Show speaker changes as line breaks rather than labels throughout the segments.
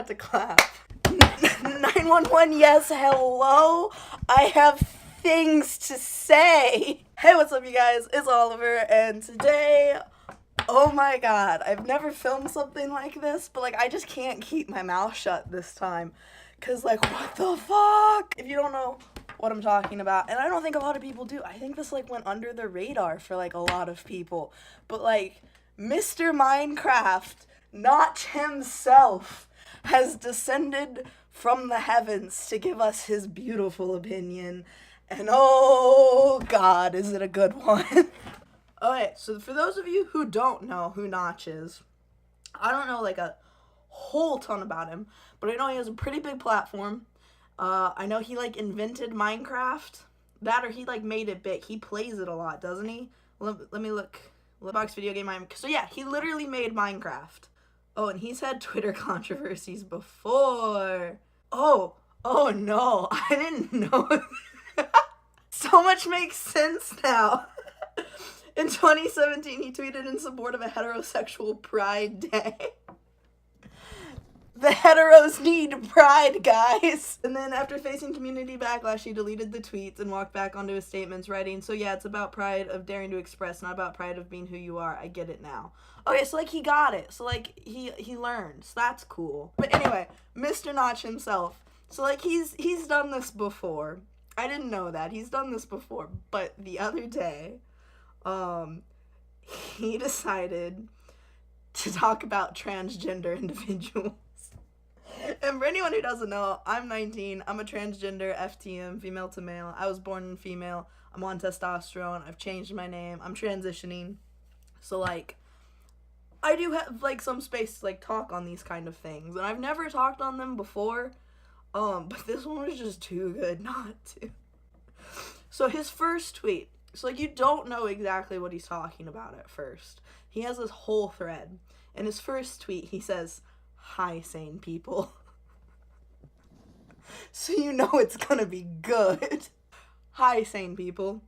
forgot to clap. 911, yes, hello? I have things to say. Hey, what's up, you guys? It's Oliver, and today, oh my god, I've never filmed something like this, but, like, I just can't keep my mouth shut this time. Because, like, what the fuck? If you don't know what I'm talking about, and I don't think a lot of people do, I think this, like, went under the radar for, like, a lot of people. But, like, Mr. Minecraft, Notch himself, has descended from the heavens to give us his beautiful opinion. And oh god, is it a good one? Okay, so for those of you who don't know who Notch is, I don't know like a whole ton about him, but I know he has a pretty big platform. I know he like invented Minecraft. That or he like made it big. He plays it a lot, doesn't he? Let me look. Litbox video game Minecraft. So yeah, he literally made Minecraft. Oh, and he's had Twitter controversies before. Oh no, I didn't know. So much makes sense now. In 2017, he tweeted in support of a heterosexual pride day. The heteros need pride, guys. And then after facing community backlash, he deleted the tweets and walked back onto his statements, writing, so yeah, it's about pride of daring to express, not about pride of being who you are. I get it now. Okay, so like he got it. So like he learned. So that's cool. But anyway, Mr. Notch himself. So like he's done this before. I didn't know that. He's done this before. But the other day, he decided to talk about transgender individuals. And for anyone who doesn't know, I'm 19, I'm a transgender FTM, female to male. I was born female, I'm on testosterone, I've changed my name, I'm transitioning. So, like, I do have, like, some space to, like, talk on these kind of things. And I've never talked on them before, but this one was just too good not to. So, his first tweet, so, like, you don't know exactly what he's talking about at first. He has this whole thread. In his first tweet, he says, "Hi, sane people." So you know it's gonna be good. Hi, sane people.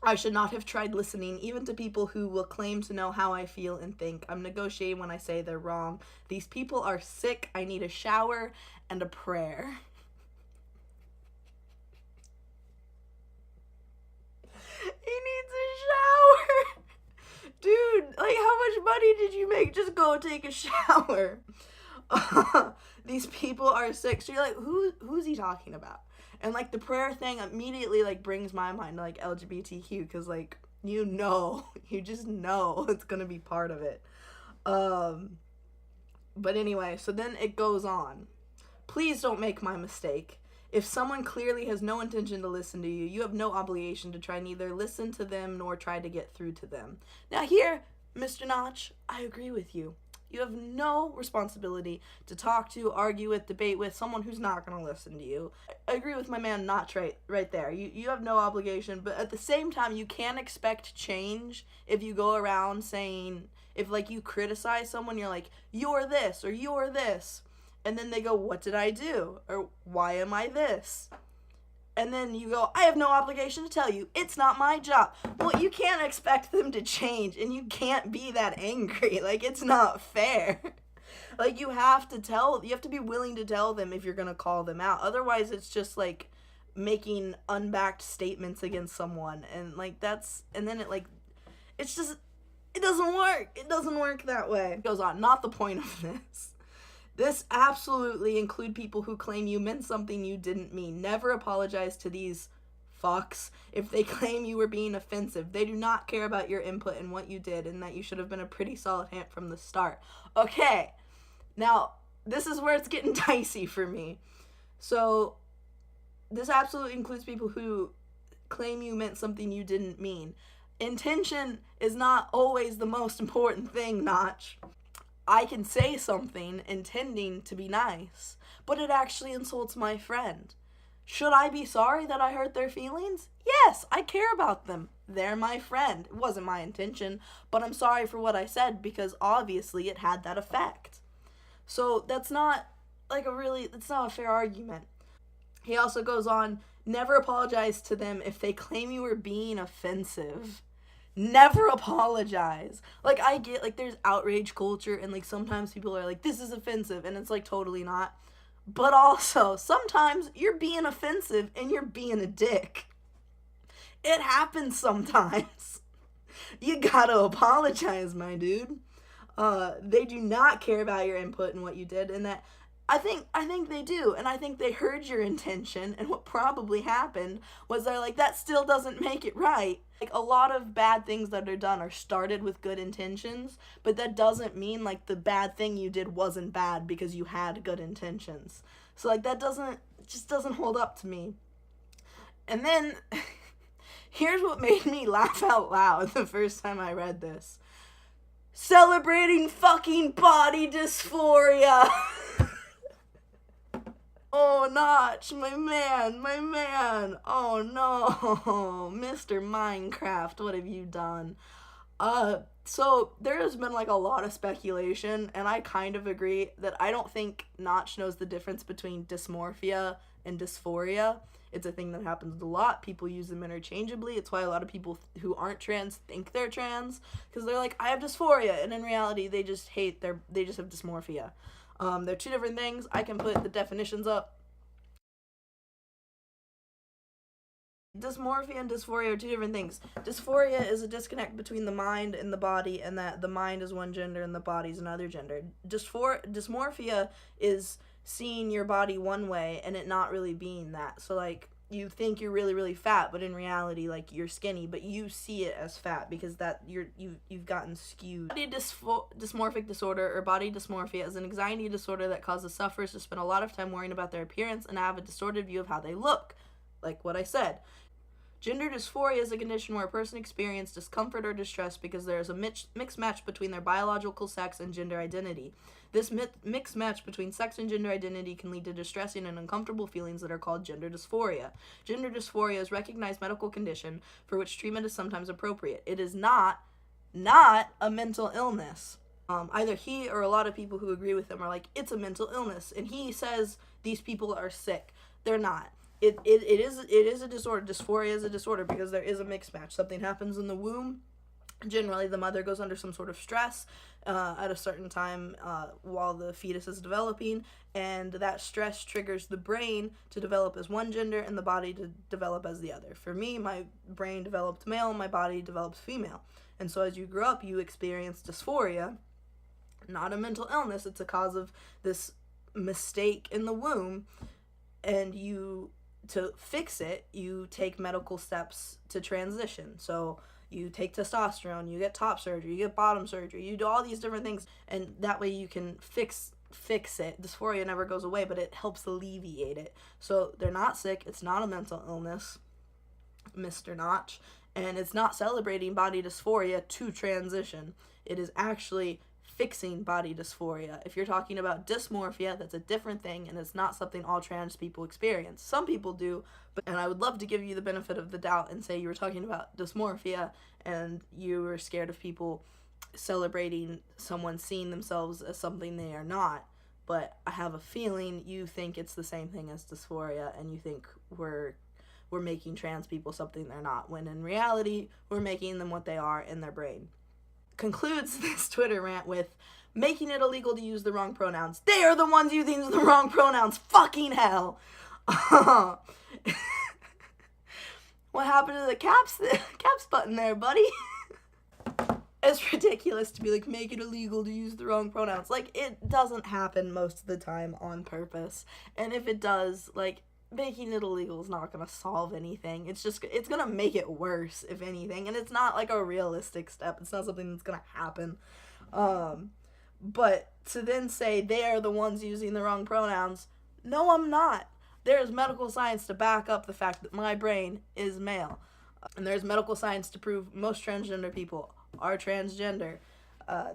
I should not have tried listening, even to people who will claim to know how I feel and think. I'm negotiating when I say they're wrong. These people are sick. I need a shower and a prayer. He needs a shower. Dude, like, how much money did you make? Just go take a shower. These people are sick. So you're like, who's he talking about? And like the prayer thing immediately like brings my mind to like LGBTQ, because like you just know it's gonna be part of it. But anyway, so then it goes on. Please don't make my mistake. If someone clearly has no intention to listen to you, you have no obligation to try neither listen to them nor try to get through to them. Now here, Mr. Notch, I agree with you. You have no responsibility to talk to, argue with, debate with someone who's not going to listen to you. I agree with my man Notch right there. You have no obligation, but at the same time, you can't expect change if you go around saying, if like you criticize someone, you're like, you're this or you're this. And then they go, what did I do? Or why am I this? And then you go, I have no obligation to tell you. It's not my job. Well, you can't expect them to change, and you can't be that angry. Like, it's not fair. Like, you have to be willing to tell them if you're going to call them out. Otherwise, it's just, like, making unbacked statements against someone. And, like, and then it, like, it's just, it doesn't work. It doesn't work that way. It goes on. Not the point of this. This absolutely include people who claim you meant something you didn't mean. Never apologize to these fucks if they claim you were being offensive. They do not care about your input and what you did, and that you should have been a pretty solid hint from the start. Okay, now this is where it's getting dicey for me. So this absolutely includes people who claim you meant something you didn't mean. Intention is not always the most important thing, Notch. I can say something intending to be nice, but it actually insults my friend. Should I be sorry that I hurt their feelings? Yes, I care about them. They're my friend. It wasn't my intention, but I'm sorry for what I said because obviously it had that effect. So that's not it's not a fair argument. He also goes on, never apologize to them if they claim you were being offensive. Never apologize. Like, I get, like, there's outrage culture, and, like, sometimes people are like, this is offensive, and it's, like, totally not. But also, sometimes you're being offensive and you're being a dick. It happens sometimes. You gotta apologize, my dude. They do not care about your input and what you did, and that I think they do, and I think they heard your intention, and what probably happened was they're like, that still doesn't make it right. Like, a lot of bad things that are done are started with good intentions, but that doesn't mean, like, the bad thing you did wasn't bad because you had good intentions. So, like, that just doesn't hold up to me. And then, here's what made me laugh out loud the first time I read this. Celebrating fucking body dysphoria. Oh, Notch, my man, my man. Oh no, Mr. Minecraft, what have you done? So there has been like a lot of speculation, and I kind of agree that I don't think Notch knows the difference between dysmorphia and dysphoria. It's a thing that happens a lot. People use them interchangeably. It's why a lot of people who aren't trans think they're trans, because they're like, I have dysphoria, and in reality, they just they just have dysmorphia. They're two different things. I can put the definitions up. Dysmorphia and dysphoria are two different things. Dysphoria is a disconnect between the mind and the body, and that the mind is one gender and the body is another gender. Dysmorphia is seeing your body one way and it not really being that. So, like, you think you're really, really fat, but in reality, like, you're skinny, but you see it as fat because that you've gotten skewed. Body dysmorphic disorder, or body dysmorphia, is an anxiety disorder that causes sufferers to spend a lot of time worrying about their appearance and have a distorted view of how they look. Like what I said. Gender dysphoria is a condition where a person experiences discomfort or distress because there is a mixed match between their biological sex and gender identity. This mixed match between sex and gender identity can lead to distressing and uncomfortable feelings that are called gender dysphoria. Gender dysphoria is a recognized medical condition for which treatment is sometimes appropriate. It is not a mental illness. Either he or a lot of people who agree with him are like, it's a mental illness, and he says these people are sick. They're not. It is a disorder. Dysphoria is a disorder because there is a mixed match. Something happens in the womb. Generally, the mother goes under some sort of stress at a certain time while the fetus is developing, and that stress triggers the brain to develop as one gender and the body to develop as the other. For me, my brain developed male, my body develops female. And so as you grow up, you experience dysphoria, not a mental illness. It's a cause of this mistake in the womb, and to fix it, you take medical steps to transition. So you take testosterone, you get top surgery, you get bottom surgery, you do all these different things, and that way you can fix it. Dysphoria never goes away, but it helps alleviate it. So they're not sick, it's not a mental illness, Mr. Notch, and it's not celebrating body dysphoria to transition. It is actually fixing body dysphoria. If you're talking about dysmorphia, that's a different thing, and it's not something all trans people experience. Some people do, and I would love to give you the benefit of the doubt and say you were talking about dysmorphia and you were scared of people celebrating someone seeing themselves as something they are not. But I have a feeling you think it's the same thing as dysphoria, and you think we're making trans people something they're not, when in reality, we're making them what they are in their brain. Concludes this Twitter rant with, making it illegal to use the wrong pronouns. They are the ones using the wrong pronouns. Fucking hell. What happened to the caps button there, buddy? It's ridiculous to be like, make it illegal to use the wrong pronouns. Like, it doesn't happen most of the time on purpose. And if it does, like, making it illegal is not going to solve anything. It's going to make it worse, if anything. And it's not, like, a realistic step. It's not something that's going to happen. But to then say they are the ones using the wrong pronouns, no, I'm not. There's medical science to back up the fact that my brain is male. And there's medical science to prove most transgender people are transgender.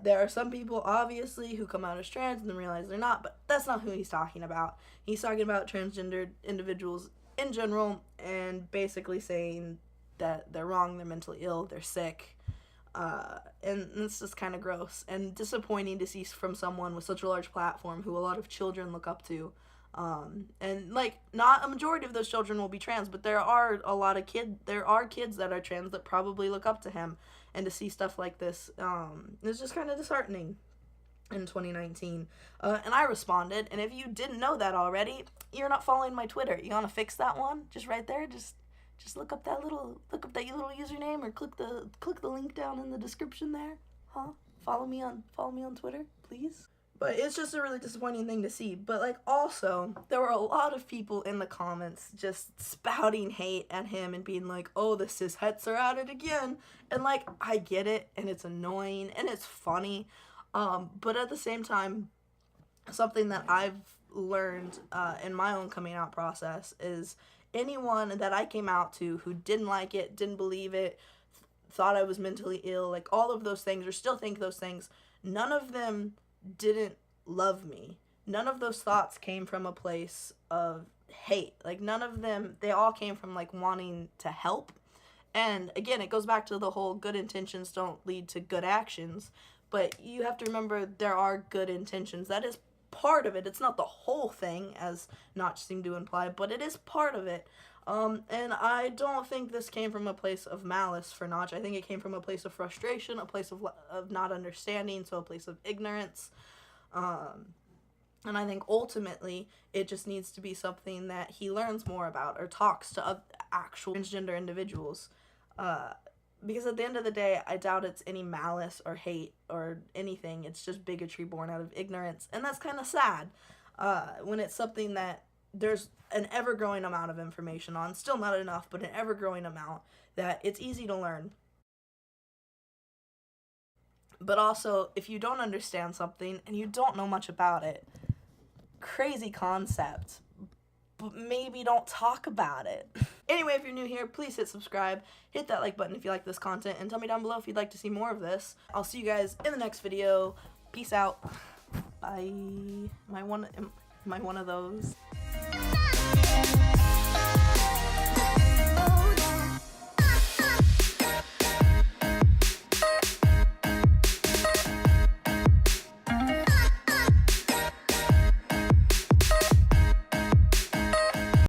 There are some people, obviously, who come out as trans and then realize they're not, but that's not who he's talking about. He's talking about transgendered individuals in general, and basically saying that they're wrong, they're mentally ill, they're sick, and it's just kind of gross and disappointing to see from someone with such a large platform who a lot of children look up to. And, like, not a majority of those children will be trans, but there are kids that are trans that probably look up to him. and to see stuff like this, it's just kind of disheartening in 2019. And I responded, and if you didn't know that already, you're not following my Twitter. You want to fix that one? Just right there, just look up that little username, or click the link down in the description there. Follow me on Twitter, please. But it's just a really disappointing thing to see. But, like, also, there were a lot of people in the comments just spouting hate at him and being like, oh, the cis-hets are at it again. And, like, I get it, and it's annoying, and it's funny. But at the same time, something that I've learned in my own coming out process is anyone that I came out to who didn't like it, didn't believe it, thought I was mentally ill, like, all of those things, or still think those things, none of them didn't love me. None of those thoughts came from a place of hate. Like, none of them, they all came from, like, wanting to help. And again, it goes back to the whole good intentions don't lead to good actions. But you have to remember there are good intentions. That is part of it. It's not the whole thing, as Notch seemed to imply, but it is part of it. And I don't think this came from a place of malice for Notch. I think it came from a place of frustration, a place of not understanding, so a place of ignorance. And I think ultimately it just needs to be something that he learns more about, or talks to actual transgender individuals. Because at the end of the day, I doubt it's any malice or hate or anything. It's just bigotry born out of ignorance. And that's kind of sad when it's something that there's an ever-growing amount of information on. Still not enough, but an ever-growing amount that it's easy to learn. But also, if you don't understand something and you don't know much about it, crazy concept, but maybe don't talk about it. Anyway, if you're new here, please hit subscribe, hit that like button if you like this content, and tell me down below if you'd like to see more of this. I'll see you guys in the next video. Peace out. Bye. Am I one of those?